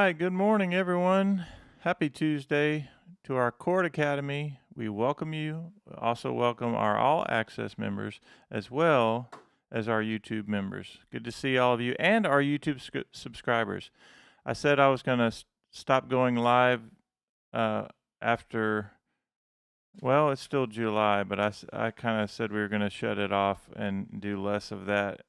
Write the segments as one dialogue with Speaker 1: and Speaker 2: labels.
Speaker 1: right, good morning, everyone. Happy Tuesday to our Chord Academy. We welcome you. We also welcome our All Access members as well as our YouTube members. Good to see all of you and our YouTube subscribers. I said I was going to stop going live after, well, it's still July, but I kind of said we were going to shut it off and do less of that.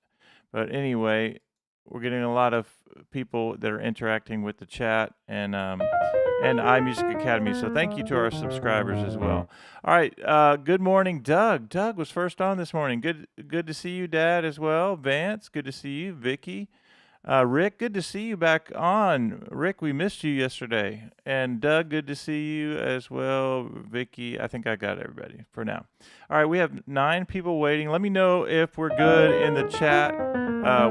Speaker 1: But anyway, we're getting a lot of people that are interacting with the chat and iMusicAcademy. So thank you to our subscribers as well. All right. Good morning, Doug. Doug was first on this morning. Good to see you, Dad, as well. Vance, good to see you. Vicky. Rick, good to see you back on. Rick, we missed you yesterday. And Doug, good to see you as well. Vicky, I think I got everybody for now. All right, we have 9 people waiting. Let me know if we're good in the chat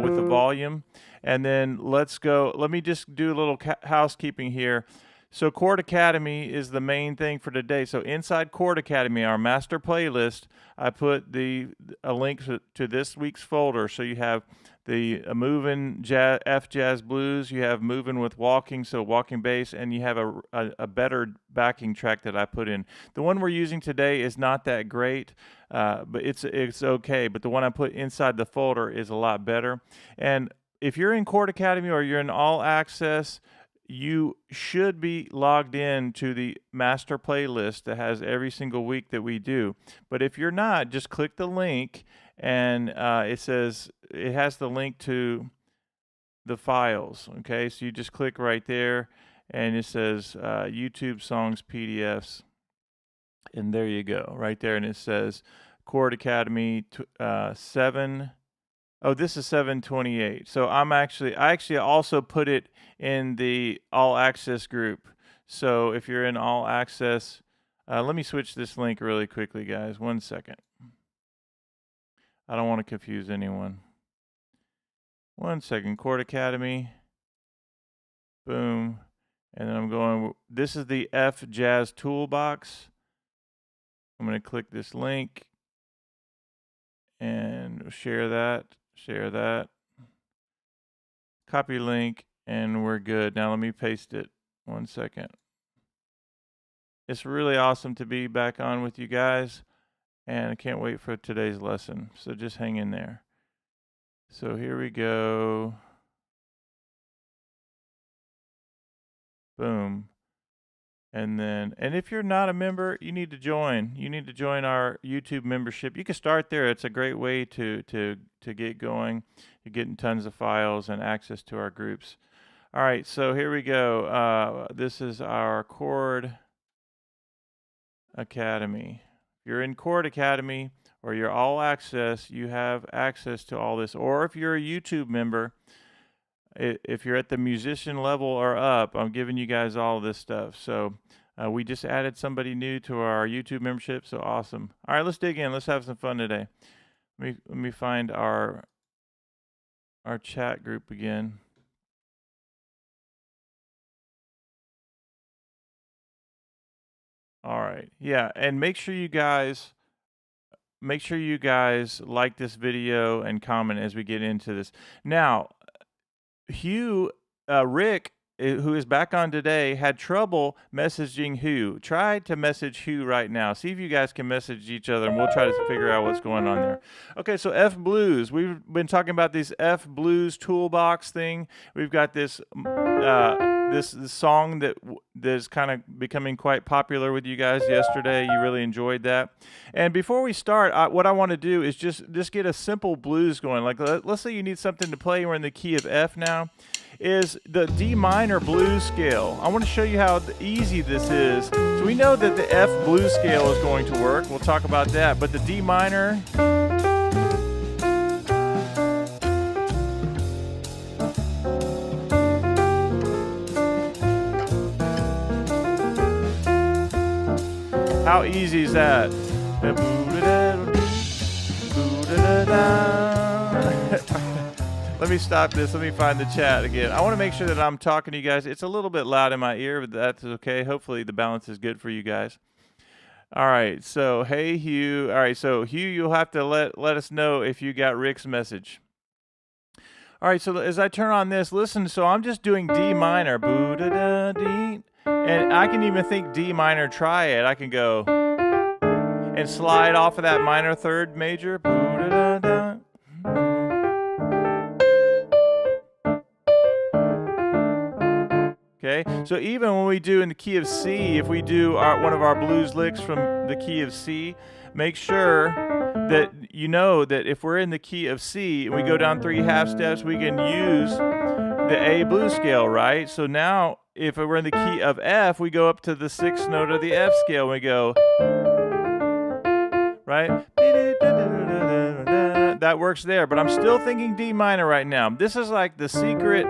Speaker 1: with the volume. And then let's go. Let me just do a little housekeeping here. So Chord Academy is the main thing for today. So inside Chord Academy, our master playlist, I put a link to this week's folder. So you have the moving F jazz blues, you have moving with walking, so walking bass, and you have a better backing track that I put in. The one we're using today is not that great, but it's okay. But the one I put inside the folder is a lot better. And if you're in Chord Academy or you're in All Access, you should be logged in to the master playlist that has every single week that we do. But if you're not, just click the link, and it has the link to the files. Okay, so you just click right there, and it says YouTube songs PDFs, and there you go, right there, and it says Chord Academy 7. Oh, this is 728. So I actually also put it in the All Access group. So if you're in All Access, let me switch this link really quickly, guys. 1 second. I don't want to confuse anyone. 1 second. Chord Academy. Boom. And then I'm going, this is the F Jazz Toolbox. I'm going to click this link and share that. Share that. Copy link, and we're good. Now let me paste it. 1 second. It's really awesome to be back on with you guys, and I can't wait for today's lesson. So just hang in there. So here we go. Boom. And if you're not a member, you need to join. You need to join our YouTube membership. You can start there. It's a great way to get going. You're getting tons of files and access to our groups. All right, so here we go. This is our Chord Academy. If you're in Chord Academy or you're All Access, you have access to all this. Or if you're a YouTube member, if you're at the musician level or up, I'm giving you guys all this stuff. So we just added somebody new to our YouTube membership, so awesome. All right, let's dig in. Let's have some fun today. Let me find our chat group again. All right, yeah, and make sure you guys like this video and comment as we get into this. Now, Rick, who is back on today, had trouble messaging Hugh. Try to message Hugh right now. See if you guys can message each other, and we'll try to figure out what's going on there. Okay, so F Blues. We've been talking about this F Blues toolbox thing. We've got this this song that is kind of becoming quite popular with you guys yesterday. You really enjoyed that. And before we start, what I want to do is just get a simple blues going. Like let's say you need something to play. We're in the key of F now. Is the D minor blues scale. I want to show you how easy this is. So we know that the F blues scale is going to work. We'll talk about that. But the D minor, how easy is that? Let me stop this. Let me find the chat again. I want to make sure that I'm talking to you guys. It's a little bit loud in my ear, but that's okay. Hopefully the balance is good for you guys. All right. So, hey, Hugh. All right. So, Hugh, you'll have to let us know if you got Rick's message. All right, so as I turn on this, listen, so I'm just doing D minor. Boo-da-da-dee. And I can even think D minor triad. I can go and slide off of that minor third major. Boo-da-da-da. Okay, so even when we do in the key of C, if we do one of our blues licks from the key of C, make sure that you know that if we're in the key of C and we go down 3 half steps, we can use the A blues scale, right? So now if we're in the key of F, we go up to the 6th note of the F scale and we go, right? That works there, but I'm still thinking D minor right now. This is like the secret,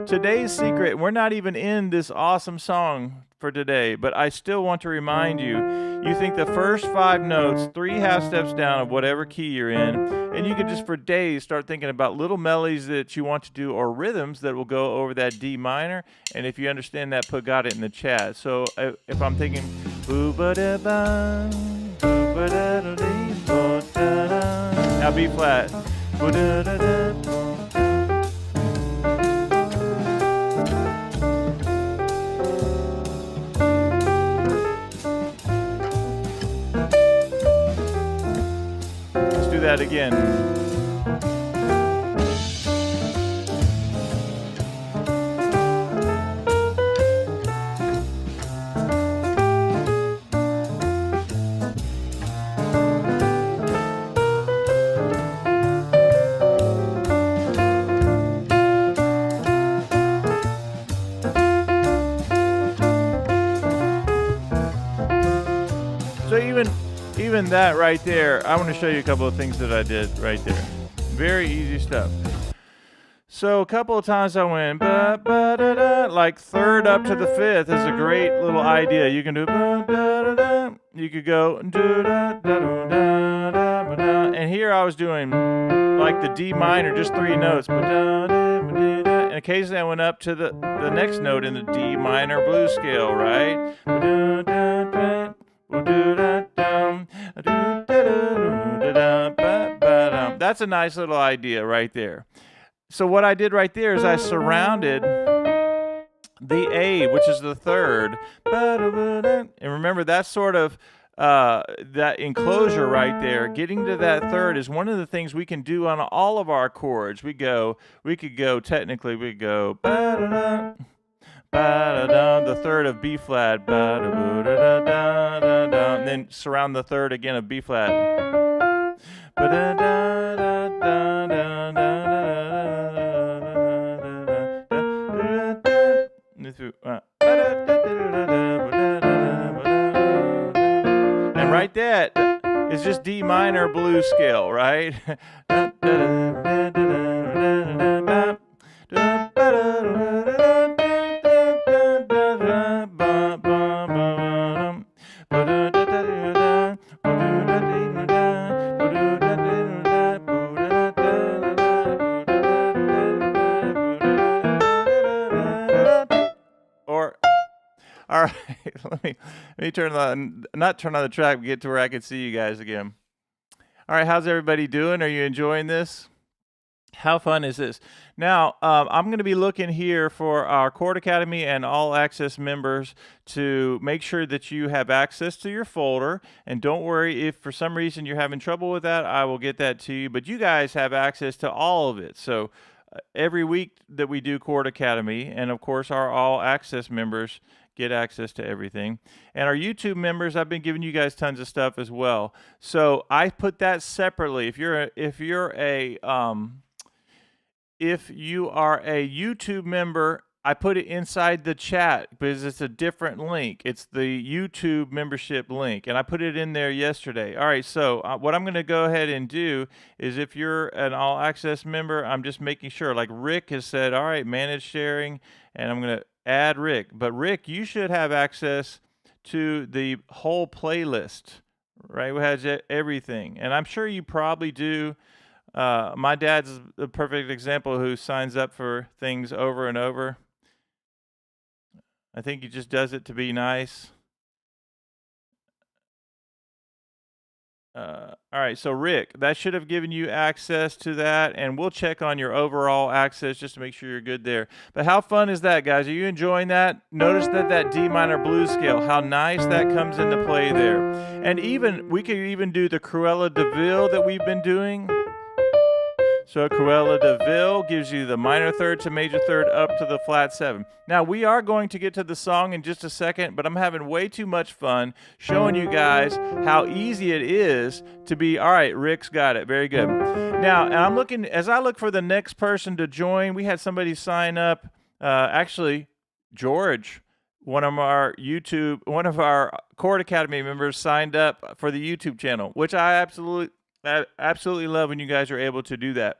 Speaker 1: today's secret. We're not even in this awesome song for today, but I still want to remind you, you think the first 5 notes, 3 half steps down of whatever key you're in, and you can just for days start thinking about little melodies that you want to do or rhythms that will go over that D minor. And if you understand that, got it in the chat. So if I'm thinking, now B flat. Let's do that again. So even that right there, I want to show you a couple of things that I did right there. Very easy stuff. So a couple of times I went like third up to the 5th is a great little idea. You can do you could go and here I was doing like the D minor, just 3 notes. And occasionally I went up to the next note in the D minor blues scale, right? That's a nice little idea right there. So what I did right there is I surrounded the A, which is the 3rd. And remember, that's sort of that enclosure right there. Getting to that 3rd is one of the things we can do on all of our chords. We could go technically, we go the 3rd of B flat, and then surround the 3rd again of B flat. And right that is just D minor blues scale, right? All right, let me not turn on the track, but get to where I can see you guys again. All right, how's everybody doing? Are you enjoying this? How fun is this? Now, I'm going to be looking here for our Chord Academy and All Access members to make sure that you have access to your folder. And don't worry, if for some reason you're having trouble with that, I will get that to you. But you guys have access to all of it. So every week that we do Chord Academy, and of course our All Access members get access to everything. And our YouTube members, I've been giving you guys tons of stuff as well. So I put that separately. If you are a YouTube member, I put it inside the chat because it's a different link. It's the YouTube membership link, and I put it in there yesterday. All right, so what I'm going to go ahead and do is if you're an All Access member, I'm just making sure, like Rick has said, all right, manage sharing, and I'm going to add Rick. But Rick, you should have access to the whole playlist, right? It has everything, and I'm sure you probably do. My dad's a perfect example who signs up for things over and over. I think he just does it to be nice. All right, so Rick, that should have given you access to that, and we'll check on your overall access just to make sure you're good there. But how fun is that, guys? Are you enjoying that? Notice that D minor blues scale, how nice that comes into play there. And even we could even do the Cruella de Vil that we've been doing. So Cruella de Vil gives you the minor third to major third up to the flat 7. Now, we are going to get to the song in just a second, but I'm having way too much fun showing you guys how easy it is to be, all right, Rick's got it. Very good. Now, and I'm looking, as I look for the next person to join, we had somebody sign up, actually, George, one of our Chord Academy members signed up for the YouTube channel, which I absolutely love when you guys are able to do that,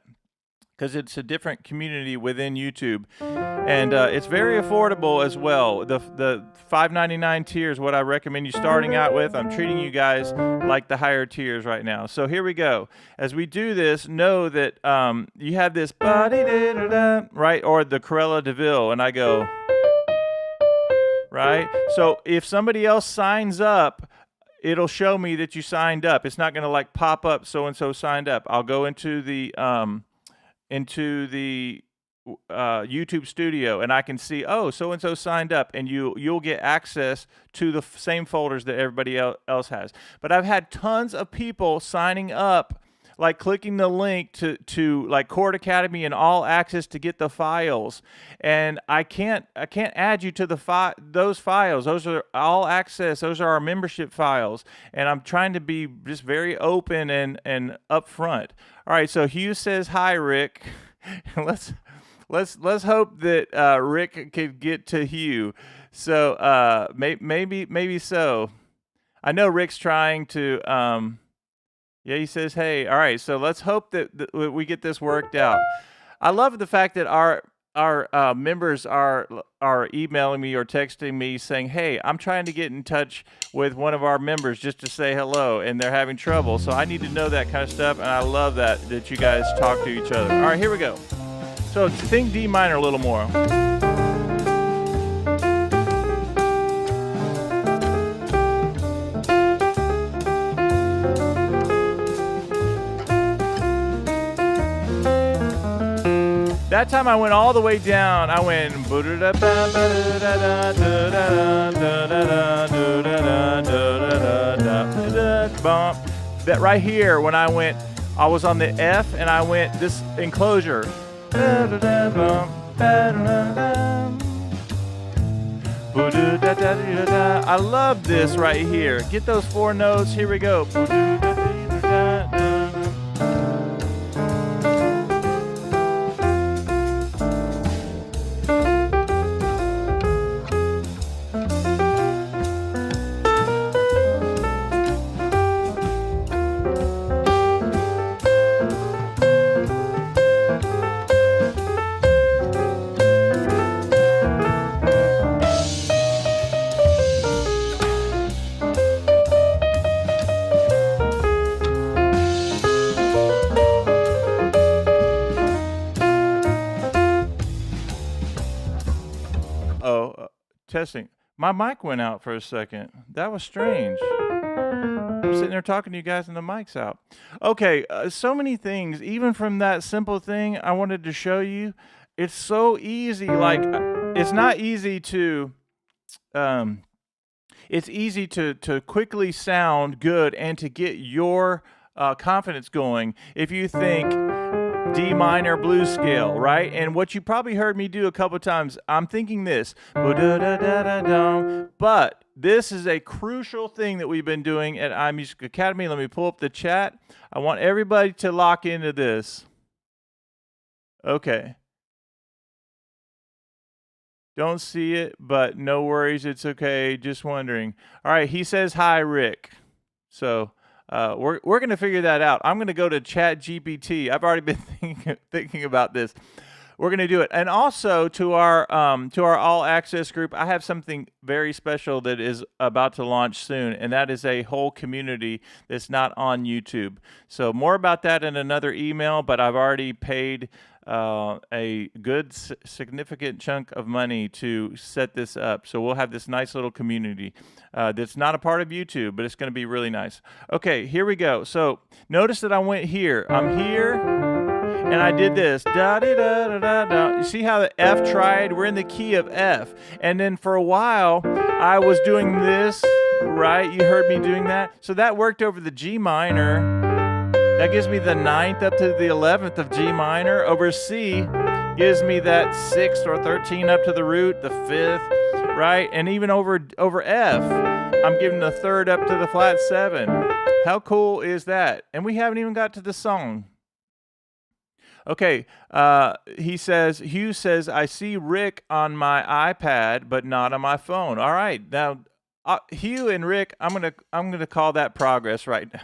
Speaker 1: because it's a different community within YouTube, and it's very affordable as well. The $5.99 tier is what I recommend you starting out with. I'm treating you guys like the higher tiers right now. So here we go. As we do this, know that you have this right, or the Cruella de Vil, and I go right. So if somebody else signs up, it'll show me that you signed up. It's not going to like pop up so-and-so signed up. I'll go into the YouTube studio, and I can see, oh, so-and-so signed up, and you'll get access to the same folders that everybody else has. But I've had tons of people signing up, like clicking the link to like Chord Academy and all access to get the files, and I can't add you to those files. Those are all access. Those are our membership files, and I'm trying to be just very open and upfront. All right, so Hugh says hi, Rick. let's hope that Rick could get to Hugh. So maybe so. I know Rick's trying to. Yeah, he says, hey, all right, so let's hope that we get this worked out. I love the fact that our members are emailing me or texting me saying, hey, I'm trying to get in touch with one of our members just to say hello, and they're having trouble. So I need to know that kind of stuff, and I love that you guys talk to each other. All right, here we go. So think D minor a little more. That time I went all the way down. I went that right here when I was on the F and I went this enclosure. I love this right here. Get those 4 notes. Here we go. Testing. My mic went out for a second. That was strange. I'm sitting there talking to you guys and the mic's out. Okay, so many things. Even from that simple thing I wanted to show you, it's so easy. Like, it's not easy to, it's easy to quickly sound good and to get your confidence going if you think D minor blues scale, right? And what you probably heard me do a couple times, I'm thinking this, but this is a crucial thing that we've been doing at iMusicAcademy. Let me pull up the chat. I want everybody to lock into this. Okay. Don't see it, but no worries. It's okay. Just wondering. All right. He says, hi, Rick. So we're going to figure that out. I'm going to go to ChatGPT. I've already been thinking about this. We're going to do it. And also to our all access group, I have something very special that is about to launch soon, and that is a whole community that's not on YouTube. So more about that in another email, but I've already paid a good significant chunk of money to set this up. So we'll have this nice little community that's not a part of YouTube, but it's going to be really nice. Okay, here we go. So notice that I went here. I'm here, and I did this. Da da da da da. You see how the F triad? We're in the key of F. And then for a while, I was doing this, right? You heard me doing that. So that worked over the G minor. That gives me the 9th up to the 11th of G minor. Over C gives me that 6th or 13 up to the root, the 5th, right? And even over F, I'm giving the 3rd up to the flat 7. How cool is that? And we haven't even got to the song. Okay, Hugh says, I see Rick on my iPad, but not on my phone. All right, now, Hugh and Rick, I'm gonna call that progress right now.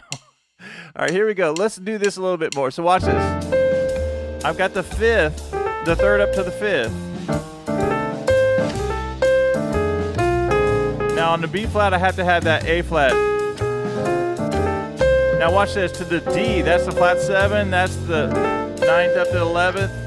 Speaker 1: All right, here we go. Let's do this a little bit more. So watch this. I've got the 5th, the 3rd up to the 5th. Now on the B flat, I have to have that A flat. Now watch this. To the D, that's the flat 7. That's the 9th up to the 11th.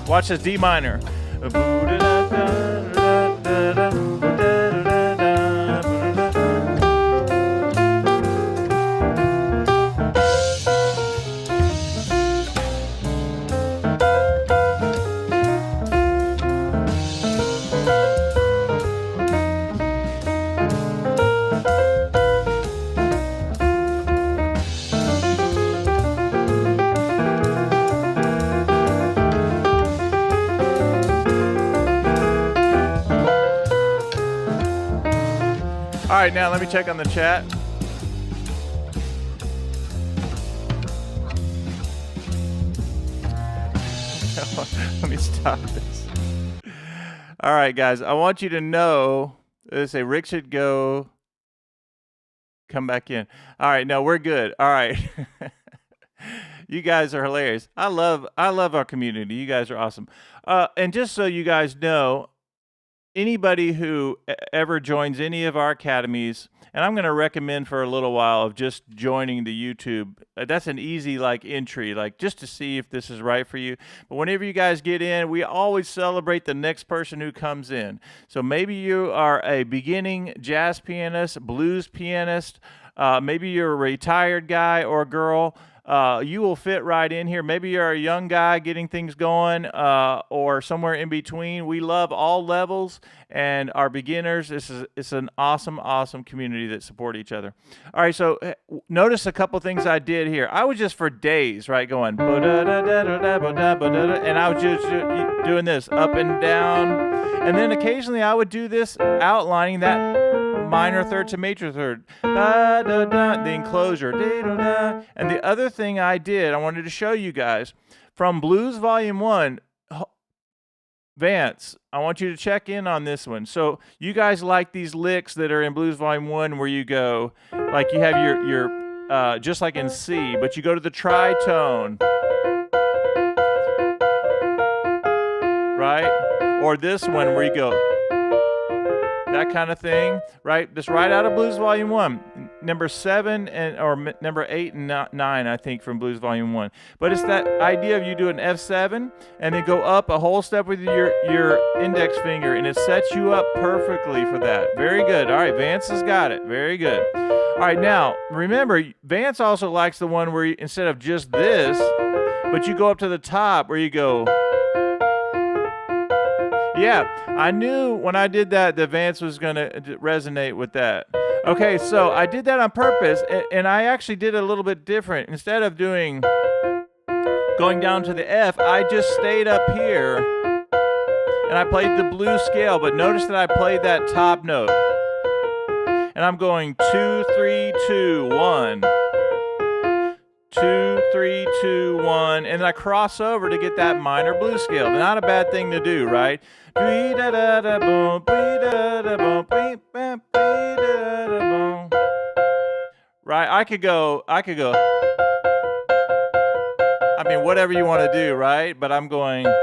Speaker 1: Watch this D minor. All right, now let me check on the chat. Let me stop this. All right, guys, I want you to know, they say Rick should go, come back in. All right, no, we're good. All right. You guys are hilarious. I love our community. You guys are awesome. And just so you guys know, anybody who ever joins any of our academies, and I'm going to recommend for a little while of just joining the YouTube. That's an easy entry, just to see if this is right for you. But whenever you guys get in, we always celebrate the next person who comes in. So maybe you are a beginning jazz pianist, blues pianist, maybe you're a retired guy or girl. You will fit right in here. Maybe you're a young guy getting things going, or somewhere in between. We love all levels and our beginners. It's an awesome, awesome community that support each other. All right, so notice a couple things I did here. I was just for days, right, going, and I was just doing this up and down. And then occasionally I would do this outlining that minor third to major third, da, da, da, the enclosure, da, da, da. And the other thing I did, I wanted to show you guys, from Blues Volume 1, Vance, I want you to check in on this one. So you guys like these licks that are in Blues Volume 1 where you go, like you have your just like in C, but you go to the tritone, right? Or this one where you go, that kind of thing, right? This right out of Blues Volume 1, number 7 or number 8 and 9, I think, from Blues Volume 1. But it's that idea of you do an F7 and then go up a whole step with your index finger, and it sets you up perfectly for that. Very good. All right, Vance has got it. Very good. All right, now remember, Vance also likes the one where instead of just this, but you go up to the top where you go. Yeah, I knew when I did that Vance was going to resonate with that. Okay, so I did that on purpose, and I actually did it a little bit different. Instead of going down to the F, I just stayed up here, and I played the blues scale, but notice that I played that top note. And I'm going 2, 3, 2, 1. 2, 3, 2, 1, and I cross over to get that minor blues scale. Not a bad thing to do, right? Right? I could go. I mean, whatever you want to do, right? But I'm going. All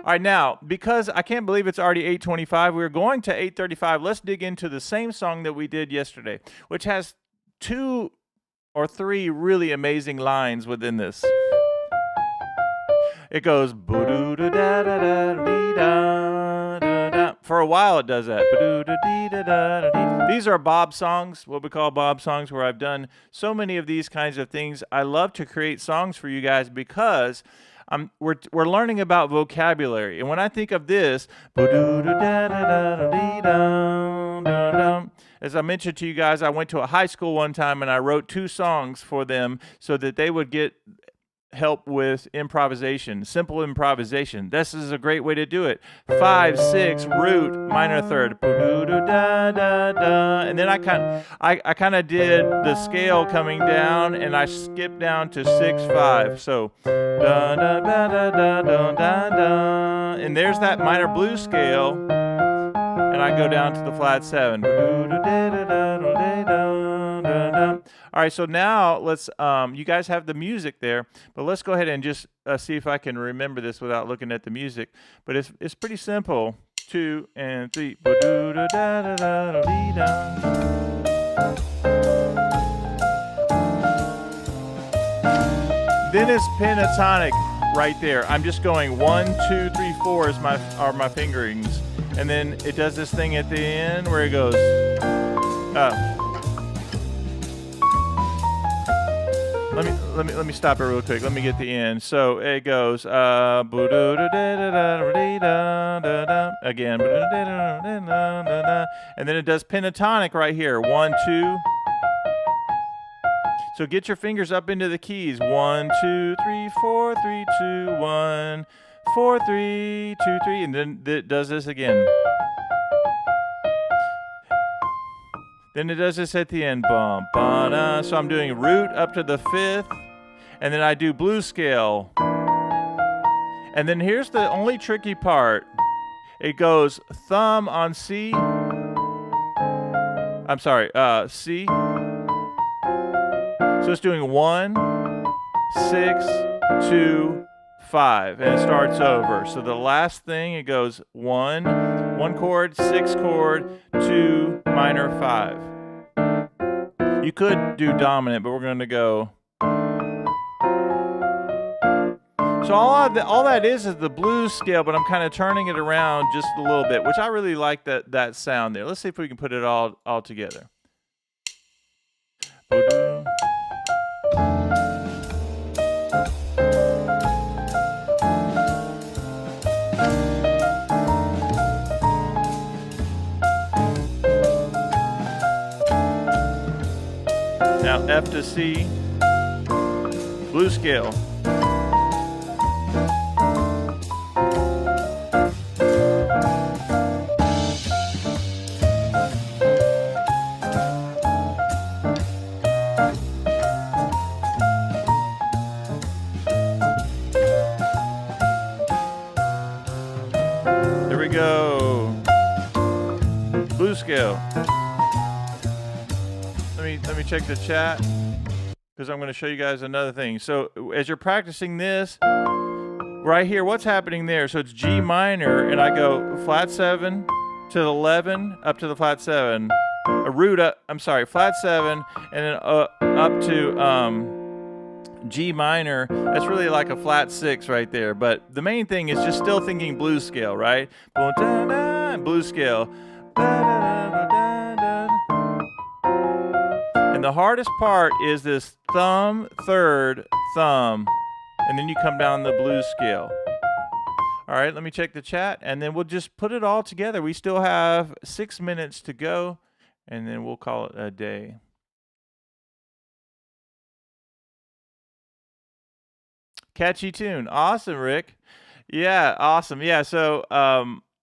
Speaker 1: right, now, because I can't believe it's already 8:25, we're going to 8:35. Let's dig into the same song that we did yesterday, which has 2 or 3 really amazing lines within this. It goes, for a while it does that. These are Bob songs, what we call Bob songs, where I've done so many of these kinds of things. I love to create songs for you guys because we're learning about vocabulary. And when I think of this, as I mentioned to you guys, I went to a high school one time and I wrote 2 songs for them so that they would get help with improvisation, simple improvisation. This is a great way to do it. 5, 6, root, minor third, and then I kind of did the scale coming down, and I skipped down to 6, 5. So, and there's that minor blues scale, and I go down to the flat 7. All right, so now let's, you guys have the music there, but let's go ahead and just see if I can remember this without looking at the music. But it's pretty simple. 2 and 3. Then it's pentatonic right there. I'm just going 1, 2, 3, 4 are my fingerings, and then it does this thing at the end where it goes up. Let me stop it real quick. Let me get the end. So it goes again, and then it does pentatonic right here. 1, 2. So get your fingers up into the keys. 1, 2, 3, 4, 3, 2, 1, 4, 3, 2, 3, and then it does this again. Then it does this at the end. Bum, ba-da. So I'm doing root up to the 5th, and then I do blues scale. And then here's the only tricky part. It goes thumb on C. I'm sorry, C. So it's doing 1, 6, 2, 5, and it starts over. So the last thing, it goes 1 chord, 6 chord, 2 minor, 5. You could do dominant, but we're going to go. So all that is the blues scale, but I'm kind of turning it around just a little bit, which I really like that sound there. Let's see if we can put it all together. Now F to C, blues scale. There we go. Blues scale. Let me check the chat because I'm going to show you guys another thing. So as you're practicing this right here, what's happening there? So it's G minor, and I go flat 7 to the 11 up to the flat 7, a root up. I'm sorry, flat 7, and then up to G minor. That's really like a flat 6 right there. But the main thing is just still thinking blues scale, right? Blues scale. And the hardest part is this thumb, third, thumb, and then you come down the blues scale. All right, let me check the chat, and then we'll just put it all together. We still have 6 minutes to go, and then we'll call it a day. Catchy tune. Awesome, Rick. Yeah, awesome. Yeah, so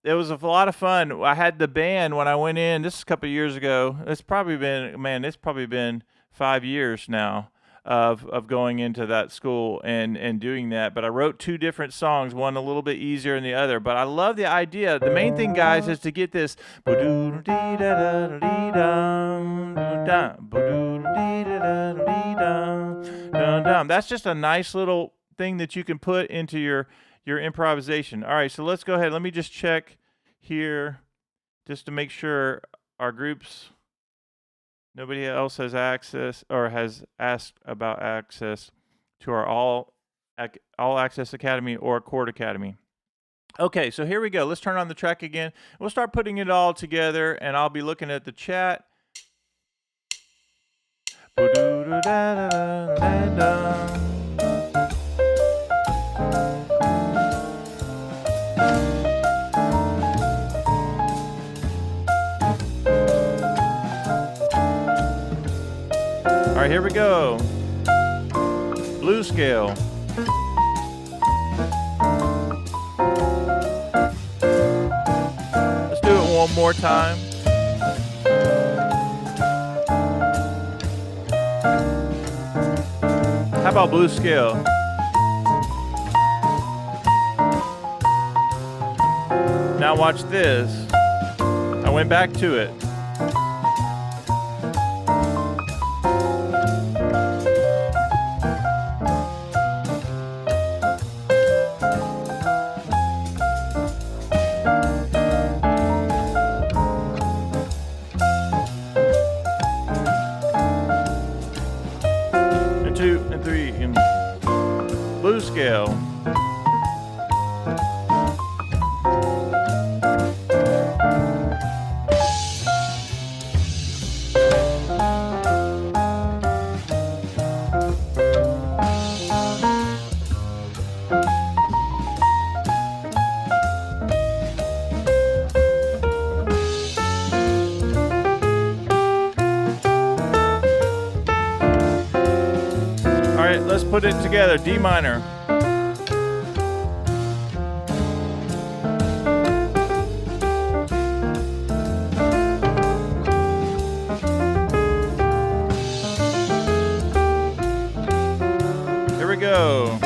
Speaker 1: it was a lot of fun. I had the band when I went in. This is a couple of years ago. It's probably been 5 years now of going into that school and doing that. But I wrote 2 different songs, one a little bit easier than the other. But I love the idea. The main thing, guys, is to get this. That's just a nice little thing that you can put into your improvisation. All right, so let's go ahead. Let me just check here just to make sure our groups, nobody else has access or has asked about access to our All Access Academy or Chord Academy. Okay, so here we go. Let's turn on the track again. We'll start putting it all together, and I'll be looking at the chat. All right, here we go. Blues scale. Let's do it one more time. How about blues scale? Now watch this. I went back to it. And 2 and 3 and blues scale. Let's put it together. D minor. Here we go.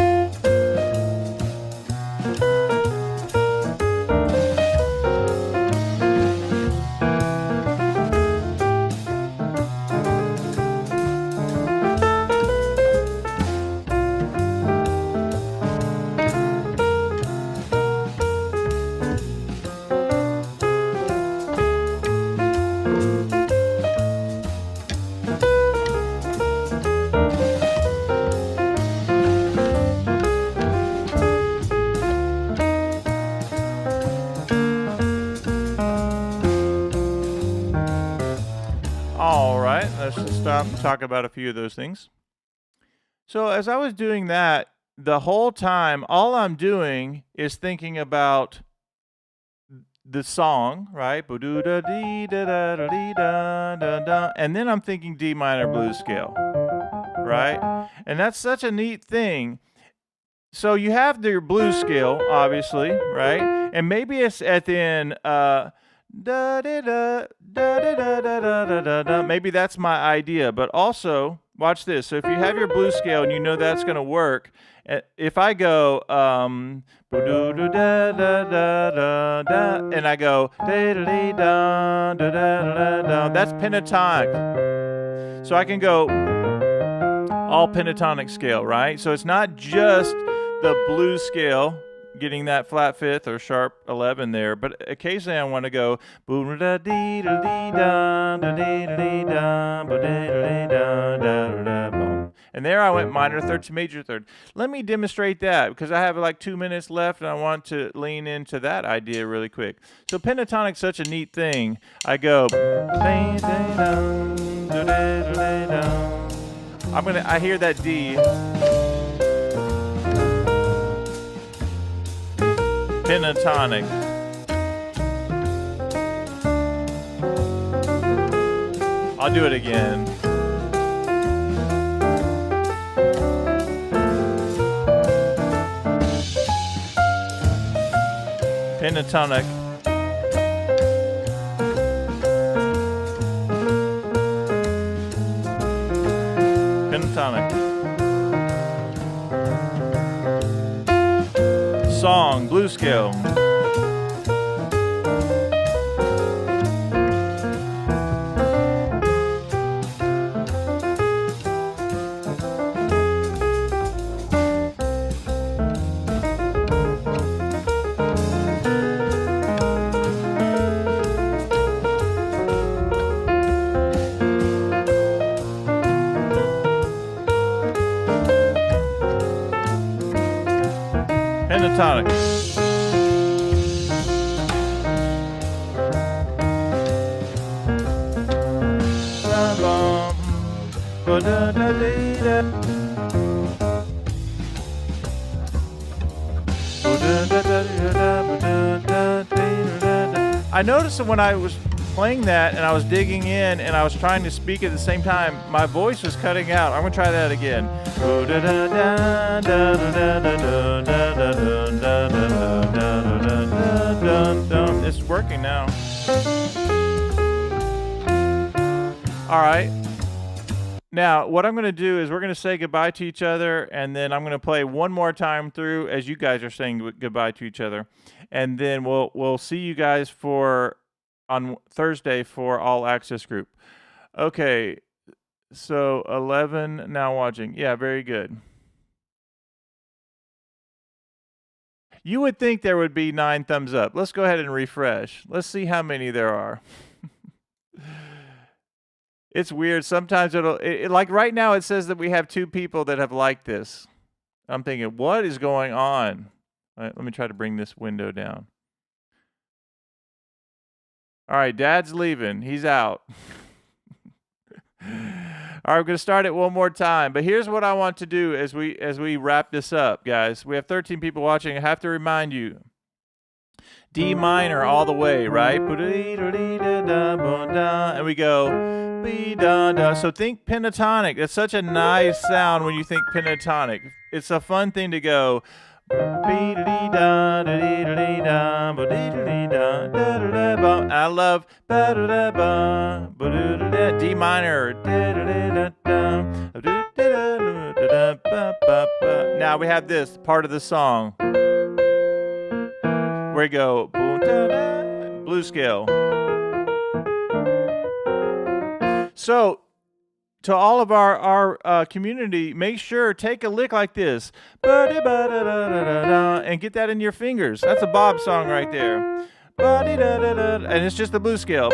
Speaker 1: All right, let's just stop and talk about a few of those things. So as I was doing that, the whole time, all I'm doing is thinking about the song, right? And then I'm thinking D minor blues scale, right? And that's such a neat thing. So you have your blues scale, obviously, right? And maybe it's at the end, maybe that's my idea, but also watch this. So if you have your blues scale and you know that's going to work, if I go and I go that's pentatonic. So I can go all pentatonic scale, right? So it's not just the blues scale getting that flat fifth or sharp 11 there, but occasionally I want to go and there I went minor third to major third. Let me demonstrate that because I have like 2 minutes left and I want to lean into that idea really quick. So pentatonic's such a neat thing. I go I hear that D. Pentatonic. I'll do it again. pentatonic. Pentatonic. Song, blues scale. Pentatonic. I noticed that when I was playing that and I was digging in and I was trying to speak at the same time, my voice was cutting out. I'm going to try that again. It's working now. All right. Now, what I'm going to do is we're going to say goodbye to each other, and then I'm going to play one more time through as you guys are saying goodbye to each other. And then we'll see you guys on Thursday for All Access Group. Okay, so 11 now watching. Yeah, very good. You would think there would be 9 thumbs up. Let's go ahead and refresh. Let's see how many there are. It's weird. Sometimes like right now it says that we have 2 people that have liked this. I'm thinking, what is going on? All right, let me try to bring this window down. All right, Dad's leaving. He's out. All right, we're going to start it one more time. But here's what I want to do as we wrap this up, guys. We have 13 people watching. I have to remind you. D minor all the way, right? And we go B da da. So think pentatonic. That's such a nice sound when you think pentatonic. It's a fun thing to go. I love D minor. Now we have this part of the song where we go blues scale. So to all of our community, make sure take a lick like this and get that in your fingers. That's a Bob song right there. And it's just the blues scale.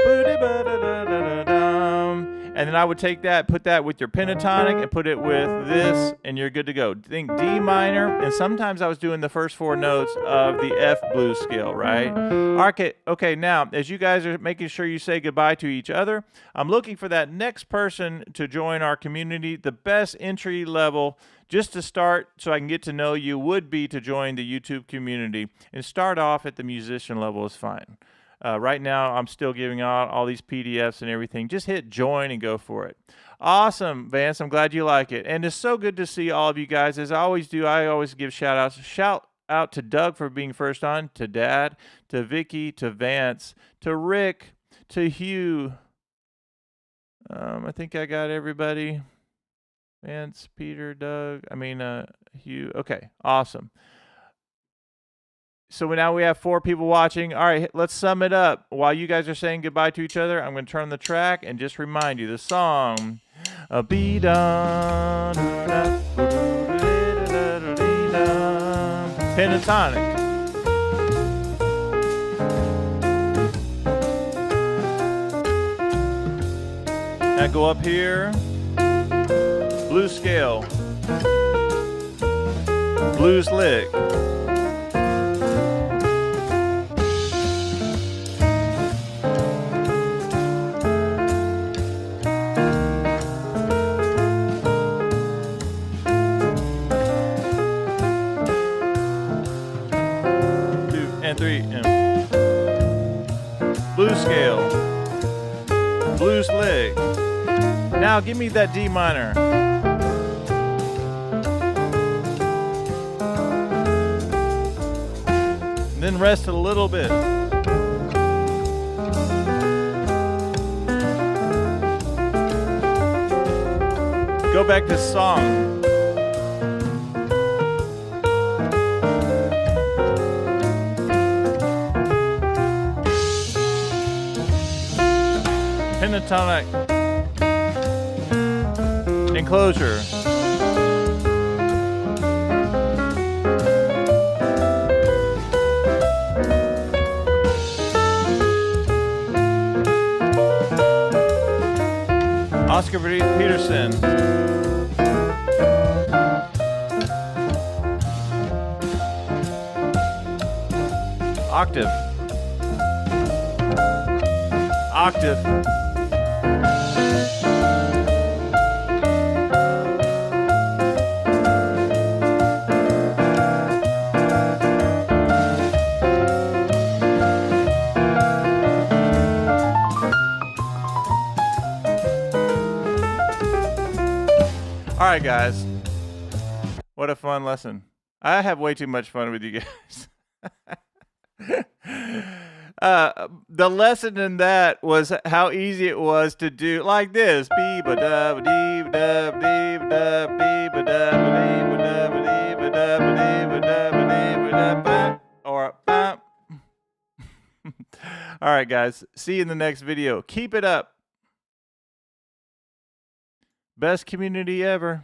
Speaker 1: And then I would take that, put that with your pentatonic, and put it with this, and you're good to go. Think D minor, and sometimes I was doing the first 4 notes of the F blues scale, right? Okay, now, as you guys are making sure you say goodbye to each other, I'm looking for that next person to join our community. The best entry level, just to start so I can get to know you, would be to join the YouTube community. And start off at the musician level is fine. Right now, I'm still giving out all these PDFs and everything. Just hit join and go for it. Awesome, Vance. I'm glad you like it. And it's so good to see all of you guys. As I always do, I always give shout-outs. Shout out to Doug for being first on, to Dad, to Vicky, to Vance, to Rick, to Hugh. I think I got everybody. Vance, Peter, Doug. Hugh. Okay, awesome. So now we have 4 people watching. All right, let's sum it up. While you guys are saying goodbye to each other, I'm going to turn the track and just remind you the song. Be done. Pentatonic. Now go up here. Blues scale. Blues lick. Blues scale, blues lick. Now give me that D minor. then rest a little bit. Go back to song. Pentatonic enclosure. Oscar Peterson. Octave. Octave. All right, guys. What a fun lesson. I have way too much fun with you guys. The lesson in that was how easy it was to do like this. Or all right, guys. See you in the next video. Keep it up. Best community ever.